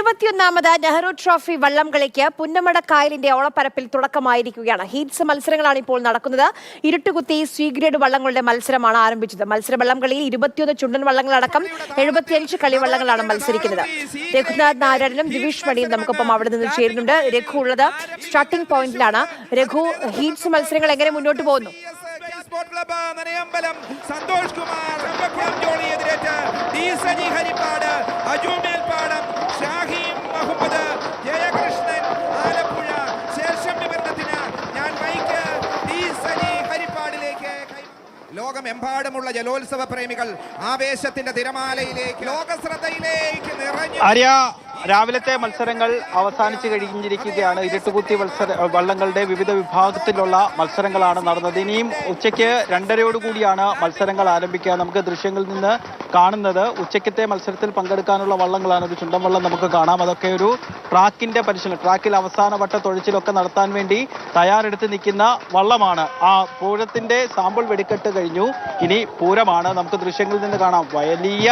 21ാമത് Nehru trophy വള്ളംകളിക്ക് പുന്നമടക്കായലിന്റെ ഓളപ്പരപ്പിൽ തുടക്കമായിരിക്കുകയാണ്. Heats മത്സരങ്ങളാണ് ഇപ്പോൾ നടക്കുന്നത്. ഇരുട്ടുകുത്തി സി ഗ്രേഡ് വള്ളങ്ങളുടെ മത്സരമാണ് ആരംഭിച്ചത്. മത്സര വള്ളംകളിയിൽ 21 ചുണ്ടൻ വള്ളങ്ങളടക്കം 75 കളിവള്ളങ്ങളാണ് മത്സരിക്കുന്നത്. രഘുനാഥ് നാരായണനും ദിവിഷ് മണിയും നമുക്കൊപ്പം അവിടെ നിന്ന് ചേരുന്നുണ്ട്. രഘു ഉള്ളത് സ്റ്റാർട്ടിംഗ് പോയിന്റിലാണ്. രഘു, ഹീറ്റ്സ് മത്സരങ്ങൾ എങ്ങനെ മുന്നോട്ട് പോകുന്നു? സന്തോഷ് കുമാർ ജോളിയെതിരേറ്റ് ഡി സജി ഹരിപ്പാട്, അജു മേൽപ്പാടം, ഷാഹിം മുഹമ്മദ്, ജയകൃഷ്ണൻ ആലപ്പുഴ. ശേഷം വിവരണത്തിന് ഞാൻ മൈക്ക് ഡി സജി ഹരിപ്പാടിലേക്ക്. ലോകമെമ്പാടുമുള്ള ജലോത്സവ പ്രേമികൾ ആവേശത്തിന്റെ തിരമാലയിലേക്ക്, ലോകശ്രദ്ധയിലേക്ക് നിറഞ്ഞു. രാവിലത്തെ മത്സരങ്ങൾ അവസാനിച്ചു കഴിഞ്ഞിരിക്കുകയാണ്. ഇരുട്ടുകുത്തി വള്ളങ്ങളുടെ വിവിധ വിഭാഗത്തിലുള്ള മത്സരങ്ങളാണ് നടന്നത്. ഇനിയും ഉച്ചയ്ക്ക് 2:30 മത്സരങ്ങൾ ആരംഭിക്കുക. നമുക്ക് ദൃശ്യങ്ങളിൽ നിന്ന് കാണുന്നത് ഉച്ചയ്ക്കത്തെ മത്സരത്തിൽ പങ്കെടുക്കാനുള്ള വള്ളങ്ങളാണ്. ഒരു ചുണ്ടൻ വള്ളം നമുക്ക് കാണാം. അതൊക്കെ ഒരു ട്രാക്കിന്റെ പരിശീലനം, ട്രാക്കിൽ അവസാന വട്ട തുഴച്ചിലൊക്കെ നടത്താൻ വേണ്ടി തയ്യാറെടുത്ത് നിൽക്കുന്ന വള്ളമാണ്. ആ പൂരത്തിന്റെ സാമ്പിൾ വെടിക്കെട്ട് കഴിഞ്ഞു. ഇനി പൂരമാണ്. നമുക്ക് ദൃശ്യങ്ങളിൽ നിന്ന് കാണാം. വലിയ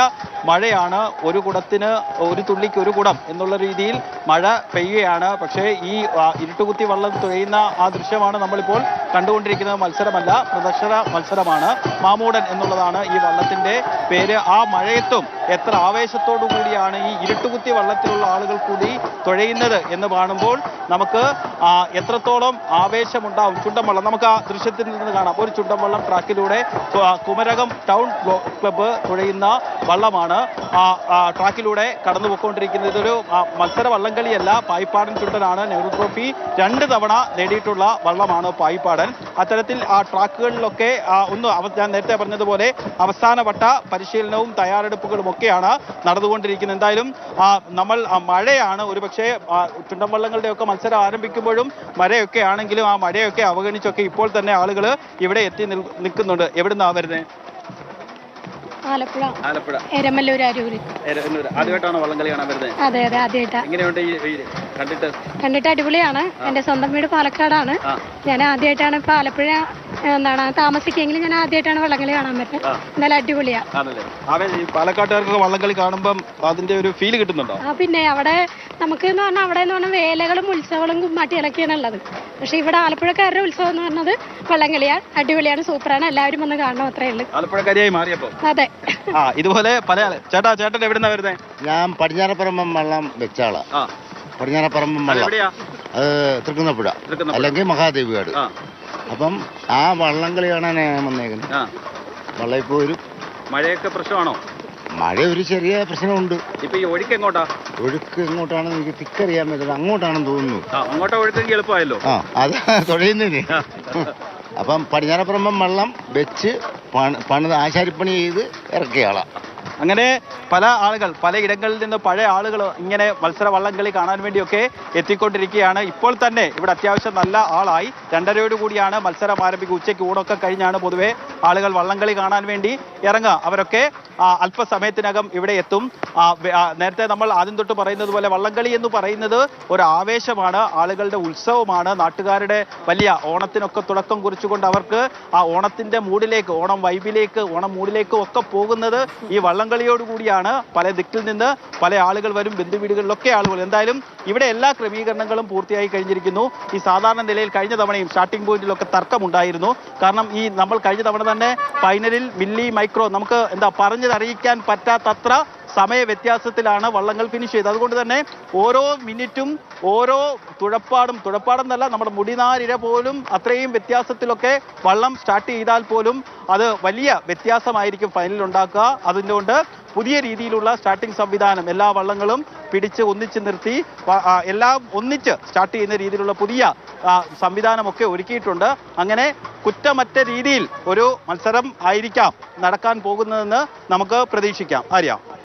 മഴയാണ്. ഒരു കുടത്തിന് ഒരു തുള്ളിക്ക് ഒരു കുടം എന്നുള്ള രീതിയിൽ മഴ പെയ്യുകയാണ്. പക്ഷേ ഈ ഇരുട്ടുകുത്തി വള്ളം തുഴയുന്ന ആ ദൃശ്യമാണ് നമ്മളിപ്പോൾ കണ്ടുകൊണ്ടിരിക്കുന്നത്. മത്സരമല്ല, പ്രദർശന മത്സരമാണ്. മാമൂടൻ എന്നുള്ളതാണ് ഈ വള്ളത്തിന്റെ പേര്. ആ മഴയത്തും എത്ര ആവേശത്തോടു കൂടിയാണ് ഈ ഇരുട്ടുകുത്തി വള്ളത്തിലുള്ള ആളുകൾ കൂടി തുഴയുന്നത് എന്ന് കാണുമ്പോൾ നമുക്ക് എത്രത്തോളം ആവേശമുണ്ടാവും. ചുണ്ടൻ വള്ളം നമുക്ക് ആ ദൃശ്യത്തിൽ നിന്ന് കാണാം. ഒരു ചുണ്ടൻ വള്ളം ട്രാക്കിലൂടെ കുമരകം ടൗൺ ക്ലബ്ബ് തുഴയുന്ന വള്ളമാണ് ട്രാക്കിലൂടെ കടന്നുപോയിക്കൊണ്ടിരിക്കുന്നത്. ഇതൊരു മത്സര വള്ളംകളിയല്ല, പായിപ്പാടൻ ചുണ്ടനാണ്. നെഹ്റു ട്രോഫി 2 തവണ നേടിയിട്ടുള്ള വള്ളമാണ് പായിപ്പാടൻ. അത്തരത്തിൽ ആ ട്രാക്കുകളിലൊക്കെ ഞാൻ നേരത്തെ പറഞ്ഞതുപോലെ അവസാന വട്ട പരിശീലനവും തയ്യാറെടുപ്പുകളും ഒക്കെയാണ് നടന്നുകൊണ്ടിരിക്കുന്നത്. എന്തായാലും നമ്മൾ മഴയാണ്, ഒരുപക്ഷെ ചുണ്ടൻ വള്ളങ്ങളുടെ ഒക്കെ മത്സരം ആരംഭിക്കുമ്പോഴും മഴയൊക്കെ ആണെങ്കിലും ആ മഴയൊക്കെ അവഗണിച്ചൊക്കെ ഇപ്പോൾ തന്നെ ആളുകൾ ഇവിടെ എത്തി നിൽക്കുന്നുണ്ട്. എവിടുന്നാ വരുന്നത്? ആലപ്പുഴ എരമല്ലൂർ അരൂര്. ആദ്യമായിട്ടാണോ വള്ളംകളി കാണാൻ വരുന്നത്? അതെ ആദ്യമായിട്ടാണ്. എങ്ങനെയുണ്ട് കണ്ടിട്ട് അടിപൊളിയാണ്. എന്റെ സ്വന്തം വീട് പാലക്കാടാണ്. ഞാൻ ആദ്യമായിട്ടാണ് ഇപ്പൊ ആലപ്പുഴ താമസിക്കെങ്കിലും ഞാൻ ആദ്യമായിട്ടാണ് വള്ളംകളി കാണാൻ പറ്റുന്നത്. എന്നാലും അടിപൊളിയാ. പാലക്കാട്ടുകാർക്ക് വള്ളംകളി കാണുമ്പോൾ അതിന്റെ ഒരു ഫീൽ കിട്ടുന്നുണ്ടോ? പിന്നെ അവിടെ നമുക്ക് എന്ന് പറഞ്ഞാൽ അവിടെ എന്ന് പറഞ്ഞാൽ വേലകളും ഉത്സവങ്ങളും കുമ്മാട്ടികളൊക്കെയാണ് ഉള്ളത്. പക്ഷെ ഇവിടെ ആലപ്പുഴക്കാരുടെ ഉത്സവം എന്ന് പറഞ്ഞത് വള്ളംകളിയാണ്. അടിപൊളിയാണ്, സൂപ്പറാണ്. എല്ലാവരും ഒന്ന് കാണണം, അത്രേ ഉള്ളൂ. ആലപ്പുഴക്കാരിയായി മാറിയപ്പോ? അതെ. ഇതുപോലെ പല ചേട്ടൻ എവിടുന്നാ വരുന്നത്? ഞാൻ പടിഞ്ഞാറപ്പറമ്പം വള്ളം വെച്ചാളാ. പടിഞ്ഞാറപ്പറമ്പം വള്ളം തൃക്കുന്നപ്പുഴ അല്ലെങ്കിൽ മഹാദേവികാട്. അപ്പം ആ വള്ളംകളി കാണാനാണ് ഞാൻ വന്നേക്കുന്നത്. വള്ളം ഇപ്പൊ ഒരു മഴയൊക്കെ പ്രശ്നമാണോ? മഴ ഒരു ചെറിയ പ്രശ്നമുണ്ട്. ഇപ്പൊ ഈ ഒഴുക്ക് എങ്ങോട്ടാ? ഒഴുക്ക് എങ്ങോട്ടാണെന്ന് എനിക്ക് തിക്കറിയാൻ പറ്റില്ല. അങ്ങോട്ടാണെന്ന് തോന്നുന്നു. അങ്ങോട്ടാ ഒഴുക്കെങ്കിൽ എളുപ്പമായല്ലോ. അത് തുഴയുന്നതിന്. അപ്പം പടിഞ്ഞാറപ്പറമ്പം വള്ളം വെച്ച് പണിത് ആശാരിപ്പണി ചെയ്ത് ഇറക്കിയാളാ. അങ്ങനെ പല ആളുകൾ പല ഇടങ്ങളിൽ നിന്ന് പഴയ ആളുകൾ ഇങ്ങനെ മത്സര വള്ളംകളി കാണാൻ വേണ്ടിയൊക്കെ എത്തിക്കൊണ്ടിരിക്കുകയാണ്. ഇപ്പോൾ തന്നെ ഇവിടെ അത്യാവശ്യം നല്ല ആളായി. 2:30 മത്സരം ആരംഭിക്കുക. ഉച്ചയ്ക്ക് ഊണൊക്കെ കഴിഞ്ഞാണ് പൊതുവെ ആളുകൾ വള്ളംകളി കാണാൻ വേണ്ടി ഇറങ്ങുക. അവരൊക്കെ അല്പസമയത്തിനകം ഇവിടെ എത്തും. നേരത്തെ നമ്മൾ ആദ്യം തൊട്ട് പറയുന്നത് പോലെ വള്ളംകളി എന്ന് പറയുന്നത് ഒരു ആവേശമാണ്, ആളുകളുടെ ഉത്സവമാണ്. നാട്ടുകാരുടെ വലിയ ഓണത്തിനൊക്കെ തുടക്കം കുറിച്ചുകൊണ്ട് അവർക്ക് ആ ഓണത്തിന്റെ മൂഡിലേക്ക്, ഓണം വൈബിലേക്ക്, ഓണം മൂഡിലേക്കും ഒക്കെ പോകുന്നത് ഈ വള്ളംകളിയോടുകൂടിയാണ്. പല ദിക്കിൽ നിന്ന് പല ആളുകൾ വരും, ബന്ധുവീടുകളിലൊക്കെ ആളുകൾ. എന്തായാലും ഇവിടെ എല്ലാ ക്രമീകരണങ്ങളും പൂർത്തിയായി കഴിഞ്ഞിരിക്കുന്നു. ഈ സാധാരണ നിലയിൽ കഴിഞ്ഞ തവണയും സ്റ്റാർട്ടിംഗ് പോയിന്റിലൊക്കെ തർക്കമുണ്ടായിരുന്നു. കാരണം ഈ നമ്മൾ കഴിഞ്ഞ തവണ തന്നെ ഫൈനലിൽ മില്ലി മൈക്രോ നമുക്ക് പറഞ്ഞറിയിക്കാൻ പറ്റാത്തത്ര സമയ വ്യത്യാസത്തിലാണ് വള്ളങ്ങൾ ഫിനിഷ് ചെയ്തത്. അതുകൊണ്ട് തന്നെ ഓരോ മിനിറ്റും ഓരോ തുഴപ്പാടെന്നല്ല, നമ്മുടെ മുടിനാരിര പോലും അത്രയും വ്യത്യാസത്തിലൊക്കെ വള്ളം സ്റ്റാർട്ട് ചെയ്താൽ പോലും അത് വലിയ വ്യത്യാസമായിരിക്കും ഫൈനലിൽ ഉണ്ടാക്കുക. അതുകൊണ്ട് പുതിയ രീതിയിലുള്ള സ്റ്റാർട്ടിംഗ് സംവിധാനം, എല്ലാ വള്ളങ്ങളും പിടിച്ച് ഒന്നിച്ച് നിർത്തി എല്ലാം ഒന്നിച്ച് സ്റ്റാർട്ട് ചെയ്യുന്ന രീതിയിലുള്ള പുതിയ സംവിധാനമൊക്കെ ഒരുക്കിയിട്ടുണ്ട്. അങ്ങനെ കുറ്റമറ്റ രീതിയിൽ ഒരു മത്സരം ആയിരിക്കാം നടക്കാൻ പോകുന്നതെന്ന് നമുക്ക് പ്രതീക്ഷിക്കാം. ആര്യ?